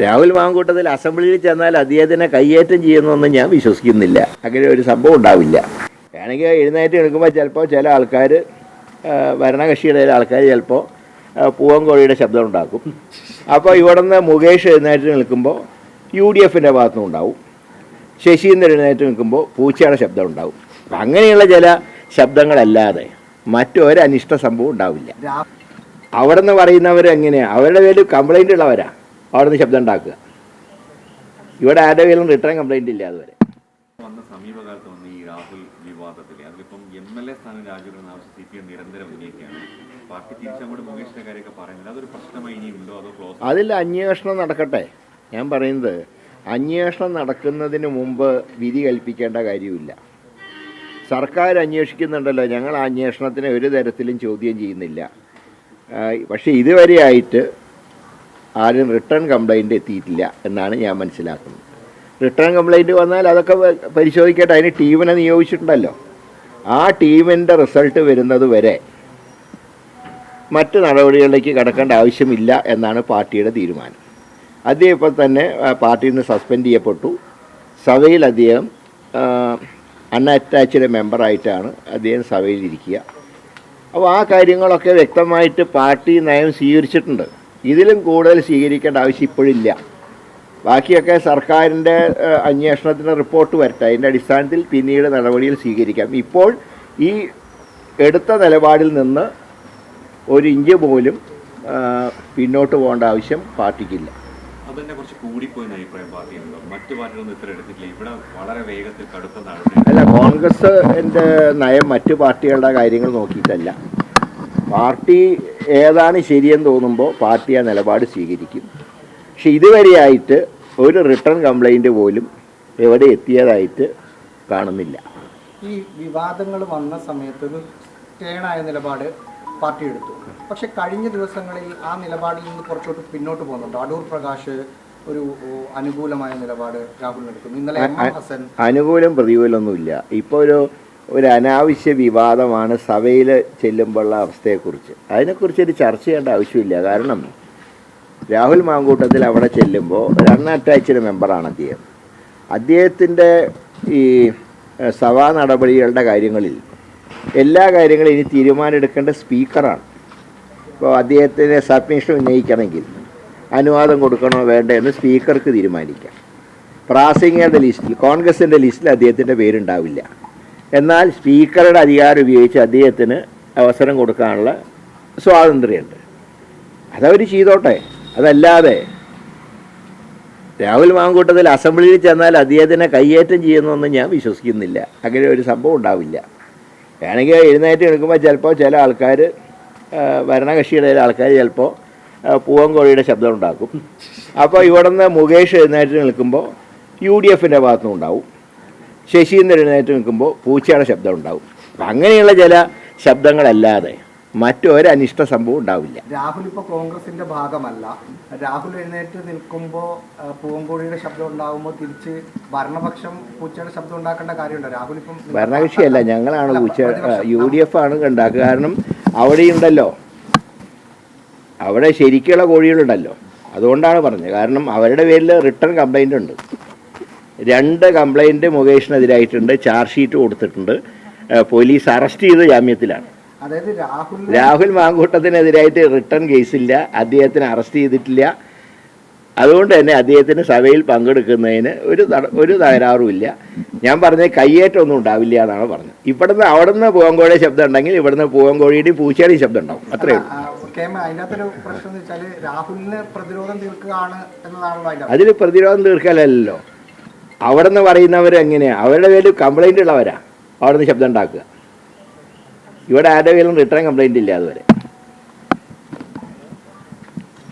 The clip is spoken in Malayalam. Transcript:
രാഹുൽ മാങ്കൂട്ടത്തിൽ അസംബ്ലിയിൽ ചെന്നാൽ അദ്ദേഹത്തിനെ കയ്യേറ്റം ചെയ്യുന്നൊന്നും ഞാൻ വിശ്വസിക്കുന്നില്ല. അങ്ങനെ ഒരു സംഭവം ഉണ്ടാവില്ല. വേണമെങ്കിൽ എഴുന്നേറ്റ് നിൽക്കുമ്പോൾ ചിലപ്പോൾ ചില ആൾക്കാർ, ഭരണകക്ഷിയുടെ ആൾക്കാർ ചിലപ്പോൾ പൂവൻകോഴിയുടെ ശബ്ദം ഉണ്ടാക്കും. അപ്പോൾ ഇവിടെ നിന്ന് മുകേഷ് എഴുന്നേറ്റ് നിൽക്കുമ്പോൾ UDFൻ്റെ ഭാഗത്തുനിന്ന് ഉണ്ടാവും. ശശീന്ദ്രൻ എഴുന്നേറ്റ് നിൽക്കുമ്പോൾ പൂച്ചയുടെ ശബ്ദം ഉണ്ടാവും. അപ്പം അങ്ങനെയുള്ള ചില ശബ്ദങ്ങളല്ലാതെ മറ്റൊരു അനിഷ്ട സംഭവം ഉണ്ടാവില്ല. അവിടെ നിന്ന് പറയുന്നവർ എങ്ങനെയാണ്? അവരുടെ പേരിൽ കംപ്ലൈൻ്റ് ഉള്ളവരാ അവിടെ നിന്ന് ശബ്ദം ഉണ്ടാക്കുക. ഇവിടെ ആരുടെ പേരിലും റിട്ടേൺ കംപ്ലൈൻ്റ് ഇല്ല. അതുവരെ സമീപകാലത്ത് വന്ന ഈ രാഹുൽ വിവാദത്തിൽ അതിലിപ്പം MLA സ്ഥാനം രാജിവെക്കുന്ന ആവശ്യം CPM നിരന്തരം ഉന്നയിക്കുകയാണ്. പാർട്ടി തിരിച്ചങ്ങോട്ട് മുകേഷിന്റെ കാര്യമൊക്കെ പറയുന്നത് അതൊരു പ്രശ്നമായി ഇനി ഉണ്ടോ അതോ ക്ലോസ്? അതിൽ അന്വേഷണം നടക്കട്ടെ. ഞാൻ പറയുന്നത് അന്വേഷണം നടക്കുന്നതിന് മുമ്പ് വിധി കൽപ്പിക്കേണ്ട കാര്യമില്ല. സർക്കാർ അന്വേഷിക്കുന്നുണ്ടല്ലോ, ഞങ്ങൾ ആ അന്വേഷണത്തിനെ ഒരു തരത്തിലും ചോദ്യം ചെയ്യുന്നില്ല. പക്ഷേ ഇതുവരെയായിട്ട് ആരും റിട്ടേൺ കംപ്ലൈൻറ്റ് എത്തിയിട്ടില്ല എന്നാണ് ഞാൻ മനസ്സിലാക്കുന്നത്. റിട്ടേൺ കംപ്ലൈൻറ്റ് വന്നാൽ അതൊക്കെ പരിശോധിക്കട്ടെ. അതിന് ടീമിനെ നിയോഗിച്ചിട്ടുണ്ടല്ലോ. ആ ടീമിൻ്റെ റിസൾട്ട് വരുന്നത് വരെ മറ്റ് നടപടികളിലേക്ക് കടക്കേണ്ട ആവശ്യമില്ല എന്നാണ് പാർട്ടിയുടെ തീരുമാനം. അദ്ദേഹം ഇപ്പോൾ തന്നെ പാർട്ടിയിൽ നിന്ന് സസ്പെൻഡ് ചെയ്യപ്പെട്ടു. സഭയിൽ അദ്ദേഹം അൺഅറ്റാച്ച്ഡ് മെമ്പറായിട്ടാണ് അദ്ദേഹം സഭയിലിരിക്കുക. അപ്പോൾ ആ കാര്യങ്ങളൊക്കെ വ്യക്തമായിട്ട് പാർട്ടി നയം സ്വീകരിച്ചിട്ടുണ്ട്. ഇതിലും കൂടുതൽ സ്വീകരിക്കേണ്ട ആവശ്യം ഇപ്പോഴില്ല. ബാക്കിയൊക്കെ സർക്കാരിൻ്റെ അന്വേഷണത്തിന് റിപ്പോർട്ട് വരട്ടെ. അതിൻ്റെ അടിസ്ഥാനത്തിൽ പിന്നീട് നടപടികൾ സ്വീകരിക്കാം. ഇപ്പോൾ ഈ എടുത്ത നിലപാടിൽ നിന്ന് ഒരു ഇഞ്ച് പോലും പിന്നോട്ട് പോകേണ്ട ആവശ്യം പാർട്ടിക്കില്ല. അതിനെ കുറച്ച് കൂടിപ്പോയി അഭിപ്രായം പാർട്ടിയുണ്ടോ? മറ്റു പാർട്ടികളൊന്നും ഇത്ര എടുത്തിട്ടില്ല. ഇവിടെ വളരെ വേഗത്തിൽ കടുത്ത നടപടി. അല്ല, കോൺഗ്രസിൻ്റെ നയം മറ്റു പാർട്ടികളുടെ കാര്യങ്ങൾ നോക്കിയിട്ടല്ല. പാർട്ടി ഏതാണ് ശരിയെന്ന് തോന്നുമ്പോൾ പാർട്ടി ആ നിലപാട് സ്വീകരിക്കും. പക്ഷെ ഇതുവരെയായിട്ട് ഒരു റിട്ടേൺ കംപ്ലൈൻറ്റ് പോലും എവിടെ എത്തിയതായിട്ട് കാണുന്നില്ല. ഈ വിവാദങ്ങൾ വന്ന സമയത്ത് ഒരു സ്റ്റേണായ നിലപാട് പാർട്ടി എടുത്തു. പക്ഷെ കഴിഞ്ഞ ദിവസങ്ങളിൽ ആ നിലപാടിൽ നിന്ന് കുറച്ചോട്ട് പിന്നോട്ട് പോകുന്നുണ്ട്. അടൂർ പ്രകാശ് ഒരു അനുകൂലമായ നിലപാട് രാഹുലിനെടുക്കുന്നു. ഇന്നലെ ഹസൻ അനുകൂലം പ്രതികൂലമൊന്നുമില്ല. ഇപ്പോൾ ഒരു അനാവശ്യ വിവാദമാണ് സഭയിൽ ചെല്ലുമ്പോഴുള്ള അവസ്ഥയെക്കുറിച്ച്. അതിനെക്കുറിച്ചൊരു ചർച്ച ചെയ്യേണ്ട ആവശ്യമില്ല. കാരണം രാഹുൽ മാങ്കൂട്ടത്തിൽ അവിടെ ചെല്ലുമ്പോൾ ഒരു അൺഅറ്റാച്ച്ഡ് മെമ്പറാണ് അദ്ദേഹം. അദ്ദേഹത്തിൻ്റെ ഈ സഭാ നടപടികളുടെ കാര്യങ്ങളിൽ എല്ലാ കാര്യങ്ങളും ഇനി തീരുമാനമെടുക്കേണ്ട സ്പീക്കറാണ്. ഇപ്പോൾ അദ്ദേഹത്തിന് സബ്മിഷൻ ഉന്നയിക്കണമെങ്കിൽ അനുവാദം കൊടുക്കണോ വേണ്ടോ എന്ന് സ്പീക്കർക്ക് തീരുമാനിക്കാം. പ്രാസംഗികരുടെ ലിസ്റ്റിൽ, കോൺഗ്രസിൻ്റെ ലിസ്റ്റിൽ അദ്ദേഹത്തിൻ്റെ പേരുണ്ടാവില്ല. എന്നാൽ സ്പീക്കറുടെ അധികാരം ഉപയോഗിച്ച് അദ്ദേഹത്തിന് അവസരം കൊടുക്കാനുള്ള സ്വാതന്ത്ര്യമുണ്ട്. അതവർ ചെയ്തോട്ടെ. അതല്ലാതെ രാഹുൽ മാങ്കൂട്ടത്തിൽ അസംബ്ലിയിൽ ചെന്നാൽ അദ്ദേഹത്തിനെ കയ്യേറ്റം ചെയ്യുന്നൊന്നും ഞാൻ വിശ്വസിക്കുന്നില്ല. അങ്ങനെ ഒരു സംഭവം ഉണ്ടാവില്ല. വേണമെങ്കിൽ എഴുന്നേറ്റ് നിൽക്കുമ്പോൾ ചിലപ്പോൾ ചില ആൾക്കാർ, ഭരണകക്ഷിയുടെ ആൾക്കാർ ചിലപ്പോൾ പൂവൻകോഴിയുടെ ശബ്ദം ഉണ്ടാക്കും. അപ്പോൾ ഇവിടെ നിന്ന് മുകേഷ് എഴുന്നേറ്റ് നിൽക്കുമ്പോൾ UDFൻ്റെ ഭാഗത്തുനിന്ന് ഉണ്ടാവും. ശശീന്ദ്രൻ എഴുന്നേറ്റ് നിൽക്കുമ്പോൾ പൂച്ചയുടെ ശബ്ദം ഉണ്ടാവും. അപ്പം അങ്ങനെയുള്ള ചില ശബ്ദങ്ങളല്ലാതെ മറ്റൊരു അനിഷ്ട സംഭവം ഉണ്ടാവില്ല. രാഹുൽ ഇപ്പോൾ കോൺഗ്രസിന്റെ ഭാഗമല്ല. രാഹുൽ എഴുന്നേറ്റ് നിൽക്കുമ്പോൾ പൂവൻകോഴിയുടെ ശബ്ദം ഉണ്ടാകുമ്പോൾ തിരിച്ച് ഭരണപക്ഷം പൂച്ചയുടെ ശബ്ദം ഉണ്ടാക്കേണ്ട കാര്യമുണ്ടോ? രാഹുൽ ഇപ്പം ഭരണകക്ഷിയല്ല, ഞങ്ങളാണ് പൂച്ച. UDF ആണ് ഉണ്ടാക്കുക. കാരണം അവിടെയുണ്ടല്ലോ, അവിടെ ശരിക്കുള്ള കോഴികളുണ്ടല്ലോ. അതുകൊണ്ടാണ് പറഞ്ഞത്. കാരണം അവരുടെ പേരിൽ റിട്ടേൺ കംപ്ലൈൻ്റ് ഉണ്ട്. 2 കംപ്ലൈൻറ്റ് മുകേഷിനെതിരായിട്ടുണ്ട്. ചാർജ് ഷീറ്റ് കൊടുത്തിട്ടുണ്ട്. പോലീസ് അറസ്റ്റ് ചെയ്ത് ജാമ്യത്തിലാണ്. അതായത് രാഹുൽ മാങ്കൂട്ടത്തിനെതിരായിട്ട് റിട്ടേൺ കേസില്ല. അദ്ദേഹത്തിന് അറസ്റ്റ് ചെയ്തിട്ടില്ല. അതുകൊണ്ട് തന്നെ അദ്ദേഹത്തിന് സഭയിൽ പങ്കെടുക്കുന്നതിന് ഒരു തകരാറുമില്ല. ഞാൻ പറഞ്ഞത് കയ്യേറ്റമൊന്നും ഉണ്ടാവില്ല എന്നാണ് പറഞ്ഞത്. അവിടുന്ന് പൂവൻകോഴിയുടെ ശബ്ദം ഉണ്ടെങ്കിൽ ഇവിടുന്ന് പൂവൻകോഴിയുടെയും പൂച്ചയുടെയും ശബ്ദം ഉണ്ടാവും. അത്രയേ ഉള്ളൂ. അതിനകത്തൊരു പ്രശ്നം എന്ന് വെച്ചാൽ രാഹുലിന് പ്രതിരോധം തീർക്കുകയാണ് എന്നതാണല്ലോ. അതിൽ പ്രതിരോധം തീർക്കലല്ലോ. അവിടെ നിന്ന് പറയുന്നവർ എങ്ങനെയാണ്? അവരുടെ പേരിൽ കംപ്ലൈൻ്റ് ഉള്ളവരാ അവിടെ നിന്ന് ശബ്ദം ഉണ്ടാക്കുക. ഇവിടെ ആരുടെ പേരിലും റിട്ടേൺ കംപ്ലൈൻ്റ് ഇല്ല അതുവരെ.